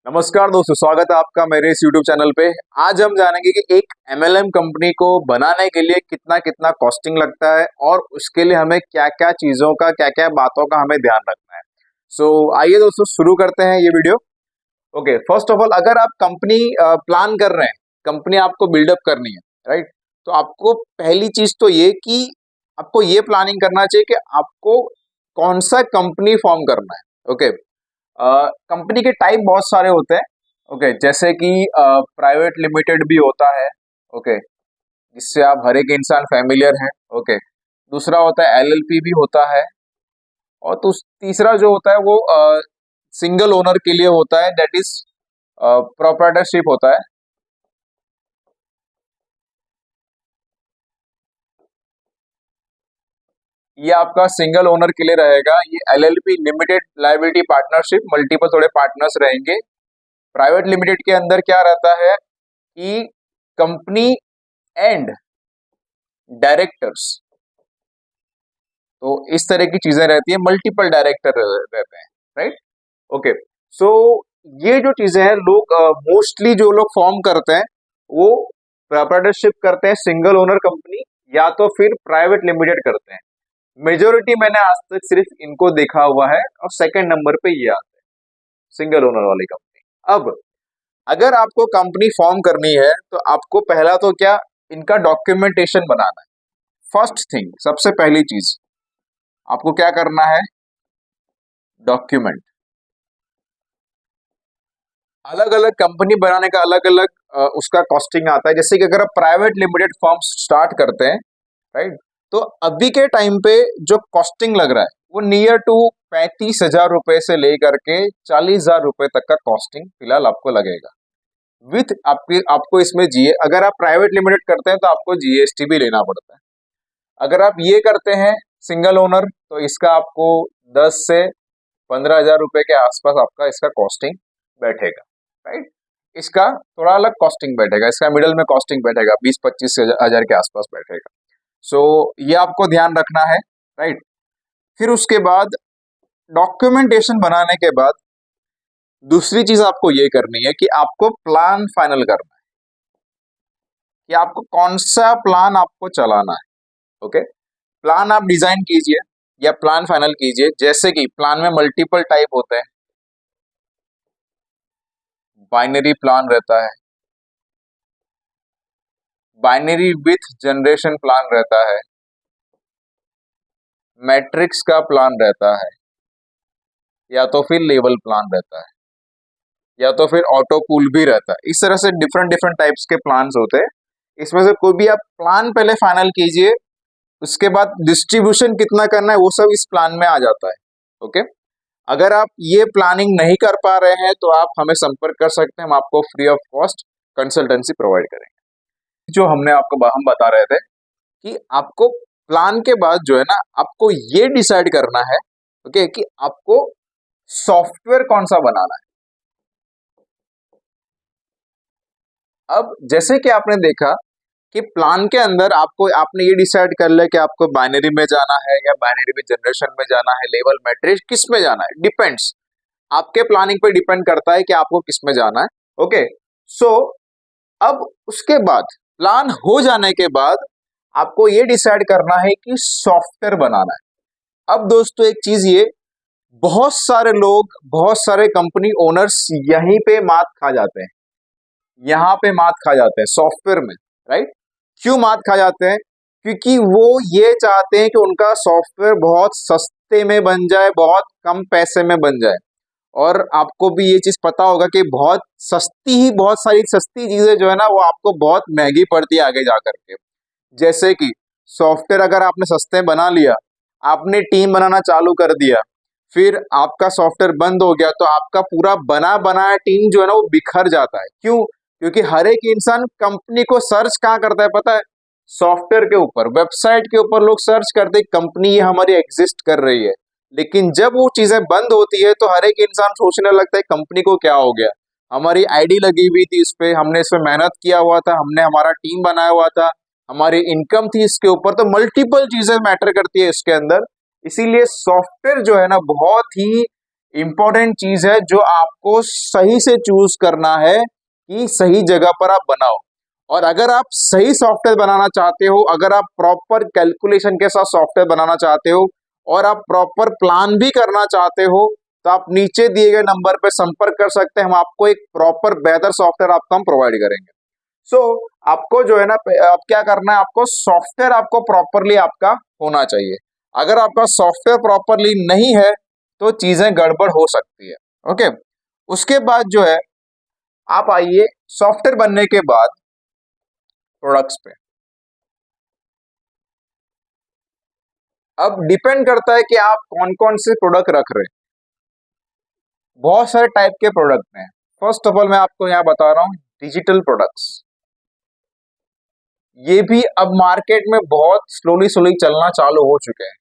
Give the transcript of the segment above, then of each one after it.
नमस्कार दोस्तों, स्वागत है आपका मेरे इस YouTube चैनल पे। आज हम जानेंगे कि एक MLM कंपनी को बनाने के लिए कितना कितना कॉस्टिंग लगता है और उसके लिए हमें क्या क्या चीज़ों का, क्या क्या बातों का हमें ध्यान रखना है। आइए दोस्तों, शुरू करते हैं ये video. Okay, first of all, अगर आप कंपनी प्लान कर रहे हैं, कंपनी आपको बिल्डअप करनी है, राइट? तो आपको पहली चीज़ तो ये कि आपको ये प्लानिंग करना चाहिए कि आपको कौन सा कंपनी फॉर्म करना है। ओके, कंपनी के टाइप बहुत सारे होते हैं। ओके, जैसे कि प्राइवेट लिमिटेड भी होता है। ओके, जिससे आप हर एक इंसान फैमिलियर है। ओके, दूसरा होता है LLP भी होता है। और तीसरा जो होता है वो सिंगल ओनर के लिए होता है, दैट इज प्रोप्राइटरशिप होता है। ये आपका सिंगल ओनर के लिए रहेगा। ये LLP limited liability partnership, multiple थोड़े पार्टनर्स रहेंगे। प्राइवेट लिमिटेड के अंदर क्या रहता है कि कंपनी एंड डायरेक्टर्स, तो इस तरह की चीजें रहती है। मल्टीपल डायरेक्टर रहते हैं, राइट? ओके, सो ये जो चीजें हैं, लोग मोस्टली जो लोग फॉर्म करते हैं वो प्रोप्राइटरशिप करते हैं, सिंगल ओनर कंपनी, या तो फिर प्राइवेट लिमिटेड करते हैं। मेजोरिटी मैंने आज तक सिर्फ इनको देखा हुआ है और सेकंड नंबर पे ये आते हैं, सिंगल ओनर वाली कंपनी। अब अगर आपको कंपनी फॉर्म करनी है तो आपको पहला तो क्या, इनका डॉक्यूमेंटेशन बनाना है। फर्स्ट थिंग, सबसे पहली चीज आपको क्या करना है, डॉक्यूमेंट। अलग अलग कंपनी बनाने का अलग अलग उसका कॉस्टिंग आता है। जैसे कि अगर आप प्राइवेट लिमिटेड फॉर्म स्टार्ट करते हैं, राइट, तो अभी के टाइम पे जो कॉस्टिंग लग रहा है वो नियर टू 35,000 रुपए से लेकर के 40,000 रुपए तक का कॉस्टिंग फिलहाल आपको लगेगा। विथ आपकी आपको इसमें जीए, अगर आप प्राइवेट लिमिटेड करते हैं तो आपको GST भी लेना पड़ता है। अगर आप ये करते हैं सिंगल ओनर, तो इसका आपको 10 से 15,000 रुपए के आसपास आपका इसका कॉस्टिंग बैठेगा, राइट? इसका थोड़ा अलग कॉस्टिंग बैठेगा, इसका मिडल में कॉस्टिंग बैठेगा 20-25 हजार के आसपास बैठेगा। ये आपको ध्यान रखना है, राइट? फिर उसके बाद डॉक्यूमेंटेशन बनाने के बाद दूसरी चीज आपको ये करनी है कि आपको प्लान फाइनल करना है कि आपको कौन सा प्लान आपको चलाना है। ओके, प्लान आप डिजाइन कीजिए या प्लान फाइनल कीजिए। जैसे कि प्लान में मल्टीपल टाइप होते हैं। बाइनरी प्लान रहता है, बाइनरी विथ जनरेशन प्लान रहता है, मैट्रिक्स का प्लान रहता है, या तो फिर लेवल प्लान रहता है, या तो फिर ऑटो कूल भी रहता है। इस तरह से डिफरेंट डिफरेंट टाइप्स के प्लान्स होते हैं। इसमें से कोई भी आप प्लान पहले फाइनल कीजिए, उसके बाद डिस्ट्रीब्यूशन कितना करना है वो सब इस प्लान में आ जाता है। ओके, अगर आप ये प्लानिंग नहीं कर पा रहे हैं तो आप हमें संपर्क कर सकते हैं, हम आपको free of cost consultancy provide करेंगे। जो हम बता रहे थे कि आपको प्लान के बाद जो है ना, आपको ये डिसाइड करना है, ओके, कि आपको सॉफ्टवेयर कौन सा बनाना है। अब जैसे कि आपने देखा कि प्लान के अंदर आपने ये डिसाइड कर लिया कि आपको बाइनरी में जाना है या बाइनरी में जनरेशन में जाना है, लेवल मैट्रिक्स किस में जाना है, डिपेंड्स, आपके प्लानिंग पे डिपेंड करता है कि आपको किस में जाना है। ओके, सो अब उसके बाद प्लान हो जाने के बाद आपको ये डिसाइड करना है कि सॉफ्टवेयर बनाना है। अब दोस्तों एक चीज ये, बहुत सारे लोग, बहुत सारे कंपनी ओनर्स यहीं पे मात खा जाते हैं, यहाँ पे मात खा जाते हैं सॉफ्टवेयर में, राइट? क्यों मात खा जाते हैं? क्योंकि वो ये चाहते हैं कि उनका सॉफ्टवेयर बहुत सस्ते में बन जाए, बहुत कम पैसे में बन जाए। और आपको भी ये चीज पता होगा कि बहुत सारी सस्ती चीजें जो है ना, वो आपको बहुत महंगी पड़ती है आगे जा करके। जैसे कि सॉफ्टवेयर अगर आपने सस्ते में बना लिया, आपने टीम बनाना चालू कर दिया, फिर आपका सॉफ्टवेयर बंद हो गया, तो आपका पूरा बना बनाया टीम जो है ना वो बिखर जाता है। क्यों? क्योंकि हर एक इंसान कंपनी को सर्च कहाँ करता है पता है? सॉफ्टवेयर के ऊपर, वेबसाइट के ऊपर लोग सर्च करते हैं कंपनी ये हमारी एग्जिस्ट कर रही है। लेकिन जब वो चीजें बंद होती है तो हर एक इंसान सोचने लगता है कंपनी को क्या हो गया, हमारी आईडी लगी हुई थी इस पे, हमने इसमें मेहनत किया हुआ था, हमने हमारा टीम बनाया हुआ था, हमारी इनकम थी इसके ऊपर। तो मल्टीपल चीजें मैटर करती है इसके अंदर। इसीलिए सॉफ्टवेयर जो है ना बहुत ही इंपॉर्टेंट चीज है जो आपको सही से चूज करना है कि सही जगह पर आप बनाओ। और अगर आप सही सॉफ्टवेयर बनाना चाहते हो, अगर आप प्रॉपर कैलकुलेशन के साथ सॉफ्टवेयर बनाना चाहते हो और आप प्रॉपर प्लान भी करना चाहते हो, तो आप नीचे दिए गए नंबर पर संपर्क कर सकते हैं। हम आपको एक प्रॉपर बेहतर सॉफ्टवेयर आपको हम प्रोवाइड करेंगे। सो आपको जो है ना, अब क्या करना है, आपको सॉफ्टवेयर आपको प्रॉपरली आपका होना चाहिए। अगर आपका सॉफ्टवेयर प्रॉपरली नहीं है तो चीजें गड़बड़ हो सकती है। ओके, उसके बाद जो है आप आइए सॉफ्टवेयर बनने के बाद प्रोडक्ट्स पे। अब डिपेंड करता है कि आप कौन कौन से प्रोडक्ट रख रहे हैं। बहुत सारे टाइप के प्रोडक्ट हैं। फर्स्ट ऑफ ऑल मैं आपको यहाँ बता रहा हूँ डिजिटल प्रोडक्ट्स। ये भी अब मार्केट में बहुत स्लोली स्लोली चलना चालू हो चुके हैं,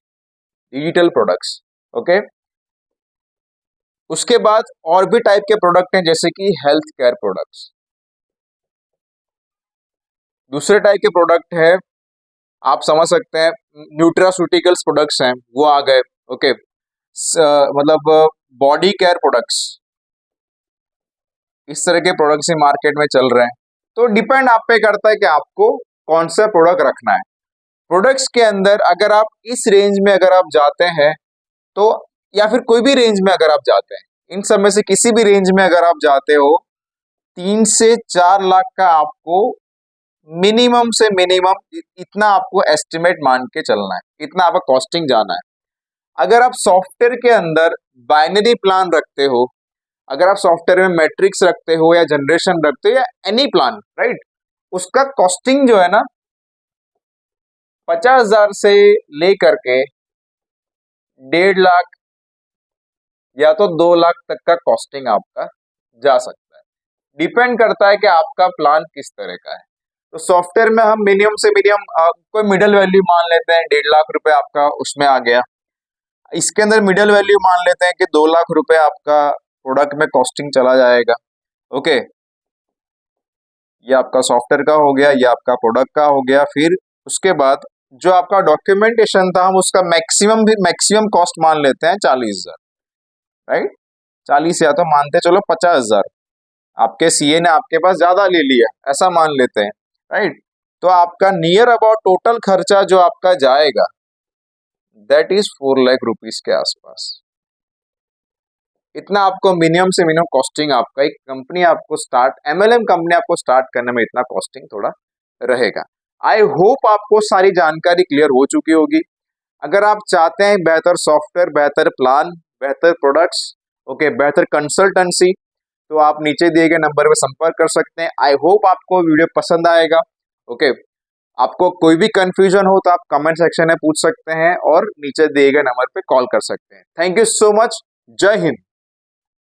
डिजिटल प्रोडक्ट्स। ओके, उसके बाद और भी टाइप के प्रोडक्ट हैं जैसे कि हेल्थ केयर प्रोडक्ट्स। दूसरे टाइप के प्रोडक्ट है, आप समझ सकते हैं, न्यूट्रास्यूटिकल्स प्रोडक्ट्स हैं, वो आ गए। ओके, मतलब बॉडी केयर प्रोडक्ट्स, इस तरह के प्रोडक्ट्स ही मार्केट में चल रहे हैं। तो डिपेंड आप पे करता है कि आपको कौन सा प्रोडक्ट रखना है। प्रोडक्ट्स के अंदर अगर आप इस रेंज में अगर आप जाते हैं तो, या फिर कोई भी रेंज में अगर आप जाते हैं, इन सब में से किसी भी रेंज में अगर आप जाते हो, 3 से 4 लाख का आपको मिनिमम से मिनिमम इतना आपको एस्टिमेट मान के चलना है, इतना आपका कॉस्टिंग जाना है। अगर आप सॉफ्टवेयर के अंदर बाइनरी प्लान रखते हो, अगर आप सॉफ्टवेयर में मैट्रिक्स रखते हो या जनरेशन रखते हो या एनी प्लान, राइट, उसका कॉस्टिंग जो है ना 50,000 से लेकर के 1.5 लाख या तो 2 लाख तक का कॉस्टिंग आपका जा सकता है। डिपेंड करता है कि आपका प्लान किस तरह का है। तो सॉफ्टवेयर में हम मिनिमम से मिनिमम कोई मिडिल वैल्यू मान लेते हैं, 1.5 लाख रुपए आपका उसमें आ गया। इसके अंदर मिडिल वैल्यू मान लेते हैं कि 2 लाख रुपए आपका प्रोडक्ट में कॉस्टिंग चला जाएगा। ओके, ये आपका सॉफ्टवेयर का हो गया, ये आपका प्रोडक्ट का हो गया। फिर उसके बाद जो आपका डॉक्यूमेंटेशन था, हम उसका मैक्सिमम कॉस्ट मान लेते हैं 40,000, राइट, 40 या तो मानते चलो 50,000, आपके सीए ने आपके पास ज्यादा ले लिया, ऐसा मान लेते हैं, राइट। तो आपका नियर अबाउट टोटल खर्चा जो आपका जाएगा दैट इज 4 लाख रुपीज के आसपास। इतना आपको मिनिमम से मिनिमम कॉस्टिंग आपका एक कंपनी आपको स्टार्ट, एमएलएम कंपनी आपको स्टार्ट करने में इतना कॉस्टिंग थोड़ा रहेगा। आई होप आपको सारी जानकारी क्लियर हो चुकी होगी। अगर आप चाहते हैं बेहतर सॉफ्टवेयर, बेहतर प्लान, बेहतर प्रोडक्ट्स, ओके, बेहतर कंसल्टेंसी, तो आप नीचे दिए गए नंबर पर संपर्क कर सकते हैं। आई होप आपको वीडियो पसंद आएगा। ओके, आपको कोई भी कंफ्यूजन हो तो आप कमेंट सेक्शन में पूछ सकते हैं और नीचे दिए गए नंबर पे कॉल कर सकते हैं। Thank you so much. जय हिंद।